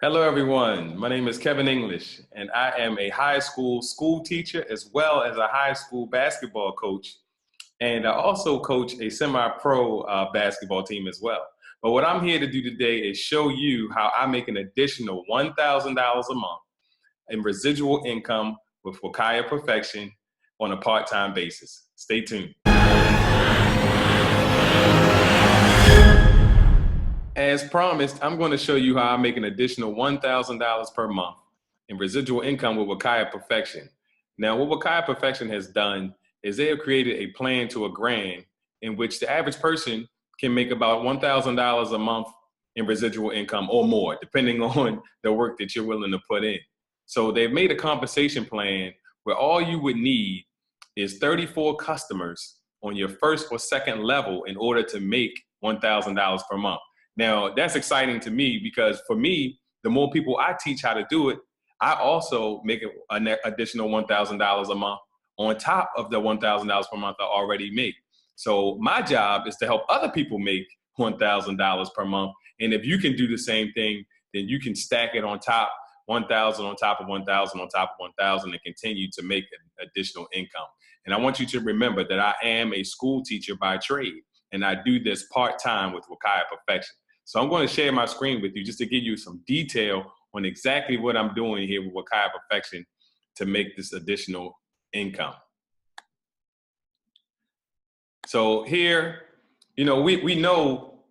Hello, everyone. My name is Kevin English, and I am a high school teacher as well as a high school basketball coach. And I also coach a semi-pro basketball team as well. But what I'm here to do today is show you how I make an additional $1,000 a month in residual income with Wakaya Perfection on a part-time basis. Stay tuned. As promised, I'm going to show you how I make an additional $1,000 per month in residual income with Wakaya Perfection. Now, what Wakaya Perfection has done is they have created a plan to a grand in which the average person can make about $1,000 a month in residual income or more, depending on the work that you're willing to put in. So they've made a compensation plan where all you would need is 34 customers on your first or second level in order to make $1,000 per month. Now, that's exciting to me because for me, the more people I teach how to do it, I also make an additional $1,000 a month on top of the $1,000 per month I already make. So my job is to help other people make $1,000 per month. And if you can do the same thing, then you can stack it on top, 1,000 on top of 1,000 on top of 1,000 and continue to make additional income. And I want you to remember that I am a school teacher by trade, and I do this part-time with Wakaya Perfection. So I'm going to share my screen with you just to give you some detail on exactly what I'm doing here with Wakaya Perfection to make this additional income. So here, we know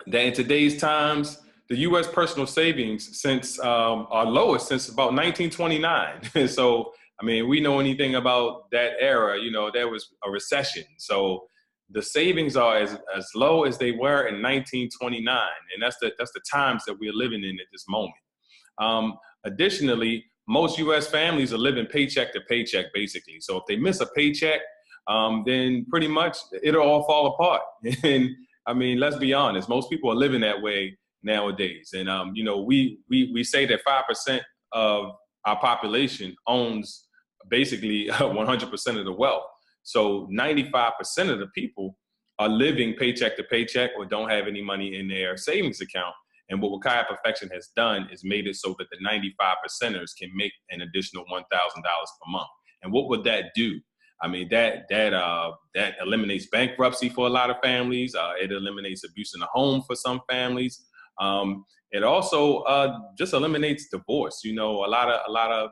that in today's times, the U.S. personal savings since are lowest since about 1929. So, I mean, we know anything about that era, there was a recession. So the savings are as low as they were in 1929, and that's the times that we're living in at this moment. Additionally, most U.S. families are living paycheck to paycheck, basically. So if they miss a paycheck, then pretty much it'll all fall apart. And I mean, let's be honest, most people are living that way nowadays. And we say that 5% of our population owns basically 100% of the wealth. So 95% of the people are living paycheck to paycheck or don't have any money in their savings account. And what Wakaya Perfection has done is made it so that the 95%ers can make an additional $1,000 per month. And what would that do? I mean, that eliminates bankruptcy for a lot of families. It eliminates abuse in the home for some families. It also just eliminates divorce. A lot of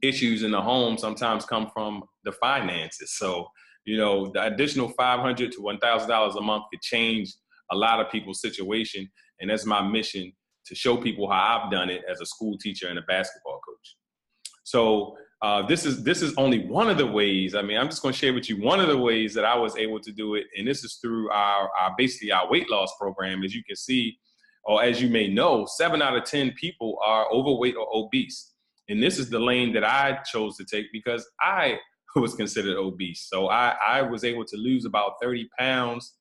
issues in the home sometimes come from the finances. So, the additional $500 to $1,000 a month could change a lot of people's situation. And that's my mission, to show people how I've done it as a school teacher and a basketball coach. So this is only one of the ways. I mean, I'm just going to share with you one of the ways that I was able to do it. And this is through our weight loss program. As you can see, or as you may know, 7 out of 10 people are overweight or obese. And this is the lane that I chose to take because I was considered obese. So I was able to lose about 30 pounds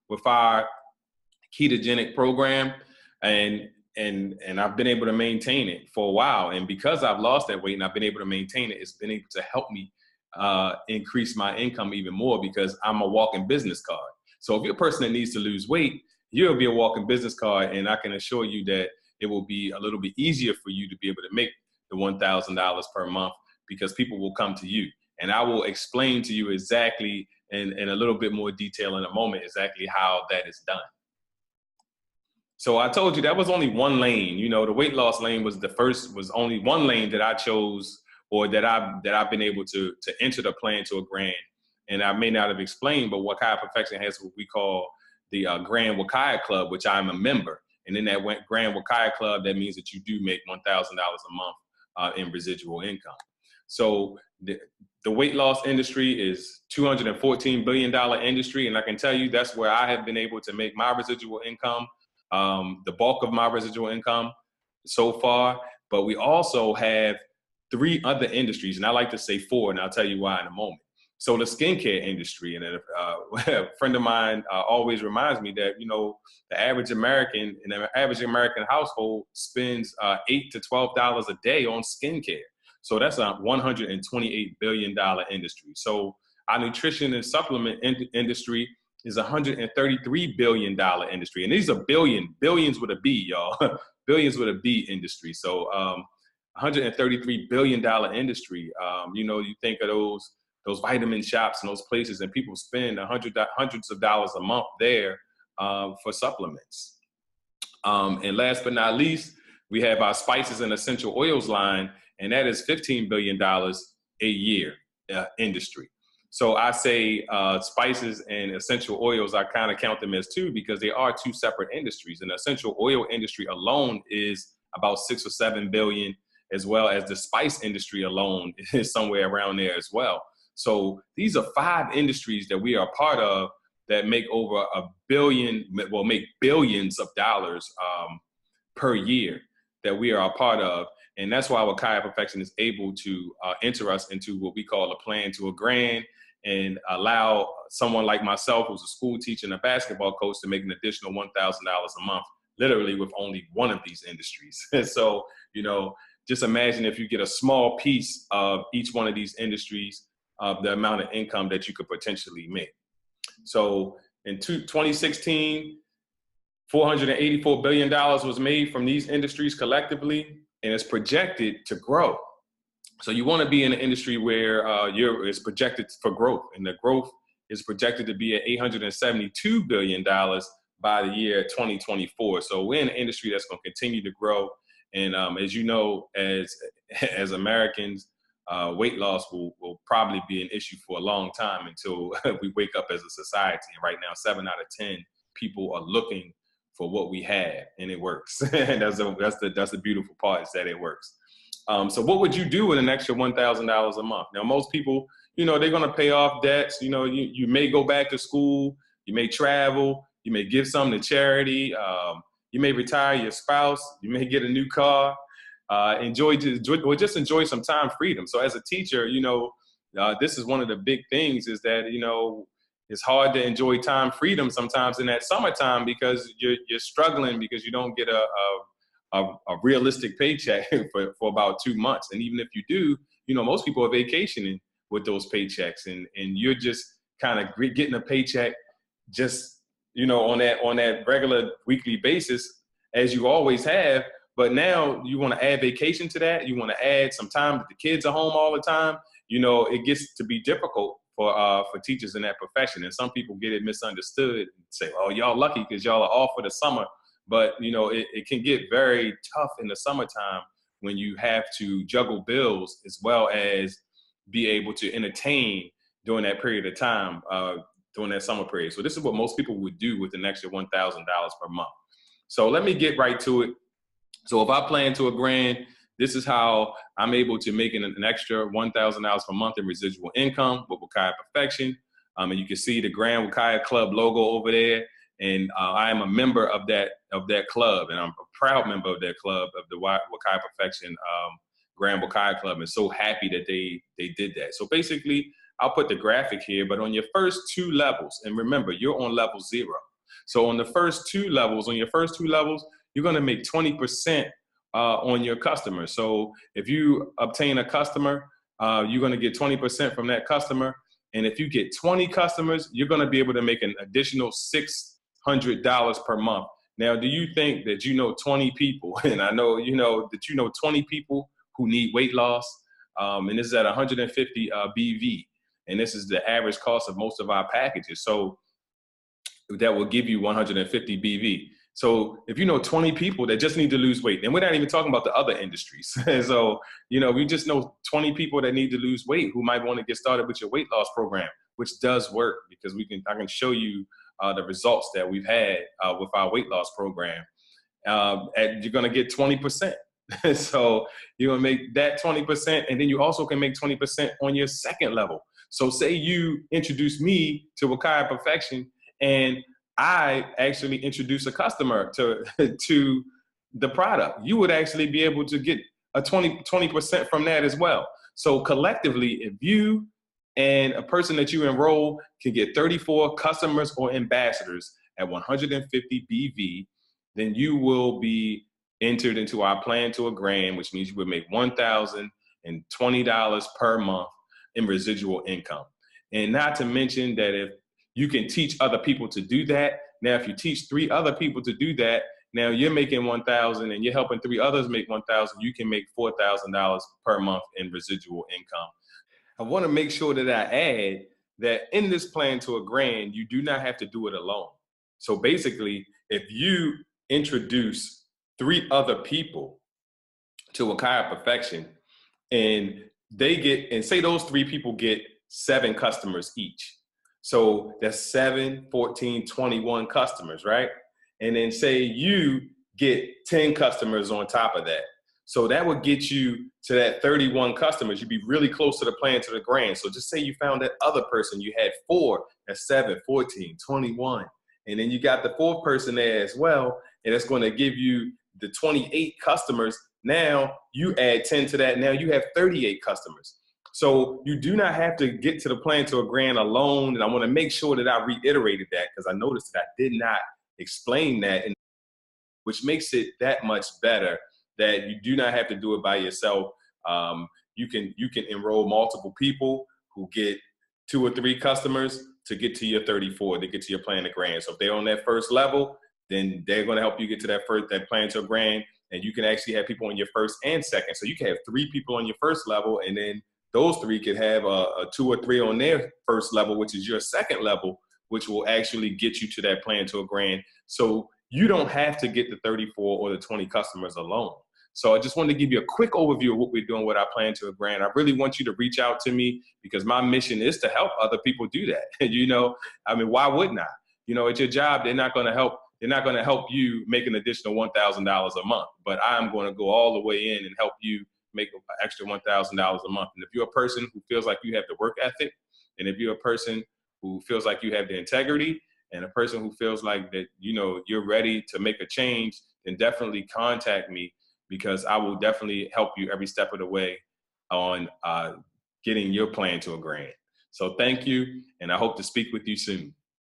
with our ketogenic program. And I've been able to maintain it for a while. And because I've lost that weight and I've been able to maintain it, it's been able to help me increase my income even more because I'm a walking business card. So if you're a person that needs to lose weight, you'll be a walking business card. And I can assure you that it will be a little bit easier for you to be able to make the $1,000 per month because people will come to you. And I will explain to you exactly in a little bit more detail in a moment exactly how that is done. So I told you that was only one lane. The weight loss lane was only one lane that I chose or that I've been able to enter the plan to a grand. And I may not have explained, but Wakaya Perfection has what we call the Grand Wakaya Club, which I'm a member. And in that Grand Wakaya Club, that means that you do make $1,000 a month in residual income. So the weight loss industry is $214 billion industry. And I can tell you that's where I have been able to make my residual income, the bulk of my residual income so far. But we also have 3 other industries, and I like to say 4, and I'll tell you why in a moment. So the skincare industry, and a friend of mine always reminds me that, the average American in an average American household spends $8 to $12 a day on skincare. So that's a $128 billion industry. So our nutrition and supplement industry is a $133 billion industry. And these are billions with a B, y'all. Billions with a B industry. So $133 billion industry. You think of those vitamin shops and those places, and people spend hundreds of dollars a month there for supplements. And last but not least, we have our spices and essential oils line, and that is $15 billion a year industry. So I say spices and essential oils, I kind of count them as two because they are two separate industries. And the essential oil industry alone is about 6 or 7 billion, as well as the spice industry alone is somewhere around there as well. So these are 5 industries that we are part of that make over make billions of dollars per year that we are a part of. And that's why Wakaya Perfection is able to enter us into what we call a plan to a grand, and allow someone like myself, who's a school teacher and a basketball coach, to make an additional $1,000 a month, literally with only one of these industries. So, just imagine if you get a small piece of each one of these industries, of the amount of income that you could potentially make. So in 2016, $484 billion was made from these industries collectively, and it's projected to grow. So you want to be in an industry where it's projected for growth, and the growth is projected to be at $872 billion by the year 2024. So we're in an industry that's going to continue to grow. And as you know, as Americans, weight loss will probably be an issue for a long time until we wake up as a society. And right now, 7 out of 10 people are looking for what we have, and it works. And that's the beautiful part, is that it works. So what would you do with an extra $1,000 a month? Now, most people, they're going to pay off debts. You may go back to school, you may travel, you may give some to charity, you may retire your spouse, you may get a new car, just enjoy some time freedom. So as a teacher, this is one of the big things, is that, it's hard to enjoy time freedom sometimes in that summertime because you're struggling because you don't get a realistic paycheck for about 2 months. And even if you do, most people are vacationing with those paychecks, and you're just kind of getting a paycheck just, on that regular weekly basis, as you always have. But now you want to add vacation to that. You want to add some time that the kids are home all the time. It gets to be difficult for teachers in that profession. And some people get it misunderstood and say, oh, y'all lucky because y'all are off for the summer. But, it can get very tough in the summertime when you have to juggle bills as well as be able to entertain during that period of time, during that summer period. So this is what most people would do with an extra $1,000 per month. So let me get right to it. So if I plan to a grand, this is how I'm able to make an extra $1,000 per month in residual income with Wakaya Perfection. And you can see the Grand Wakaya Club logo over there. And I am a member of that club, and I'm a proud member of that club, of the Wakaya Perfection Grand Wakaya Club, and so happy that they did that. So basically, I'll put the graphic here, but on your first 2 levels, and remember, you're on level 0. So on your first two levels, you're going to make 20% on your customer. So if you obtain a customer, you're going to get 20% from that customer. And if you get 20 customers, you're going to be able to make an additional $600 per month. Now, do you think that 20 people, and I know that 20 people who need weight loss, and this is at 150 BV, and this is the average cost of most of our packages. So that will give you 150 BV. So if 20 people that just need to lose weight, and we're not even talking about the other industries. So, we just know 20 people that need to lose weight who might want to get started with your weight loss program, which does work because I can show you the results that we've had with our weight loss program. And you're going to get 20%. So you're going to make that 20%, and then you also can make 20% on your second level. So say you introduce me to Wakaya Perfection, and I actually introduce a customer to the product. You would actually be able to get a 20% from that as well. So collectively, if you and a person that you enroll can get 34 customers or ambassadors at 150 BV, then you will be entered into our plan to a grand, which means you would make $1,020 per month in residual income. And not to mention that if you can teach other people to do that. Now, if you teach 3 other people to do that, now you're making 1,000 and you're helping 3 others make 1,000. You can make $4,000 per month in residual income. I want to make sure that I add that in this plan to a grand, you do not have to do it alone. So basically, if you introduce 3 other people to a chiropractic and they get, and say those 3 people get 7 customers each. So that's 7, 14, 21 customers, right? And then say you get 10 customers on top of that. So that would get you to that 31 customers. You'd be really close to the plan to the grand. So just say you found that other person, you had 4, that's 7, 14, 21. And then you got the 4th person there as well. And it's going to give you the 28 customers. Now you add 10 to that. Now you have 38 customers. So you do not have to get to the plan to a grand alone. And I want to make sure that I reiterated that because I noticed that I did not explain that, which makes it that much better that you do not have to do it by yourself. You can enroll multiple people who get 2 or 3 customers to get to your 34, to get to your plan to grand. So if they're on that first level, then they're going to help you get to that plan to a grand. And you can actually have people on your first and second. So you can have 3 people on your first level, and then those 3 could have a 2 or 3 on their first level, which is your second level, which will actually get you to that plan to a grand. So you don't have to get the 34 or the 20 customers alone. So I just wanted to give you a quick overview of what we're doing with our plan to a grand. I really want you to reach out to me because my mission is to help other people do that. You know, I mean, why wouldn't I? You know, at your job, they're not going to help you make an additional $1,000 a month, but I'm going to go all the way in and help you make an extra $1,000 a month. And if you're a person who feels like you have the work ethic, and if you're a person who feels like you have the integrity, and a person who feels like that, you know, you're ready to make a change, then definitely contact me because I will definitely help you every step of the way on getting your plan to a grand. So thank you, and I hope to speak with you soon.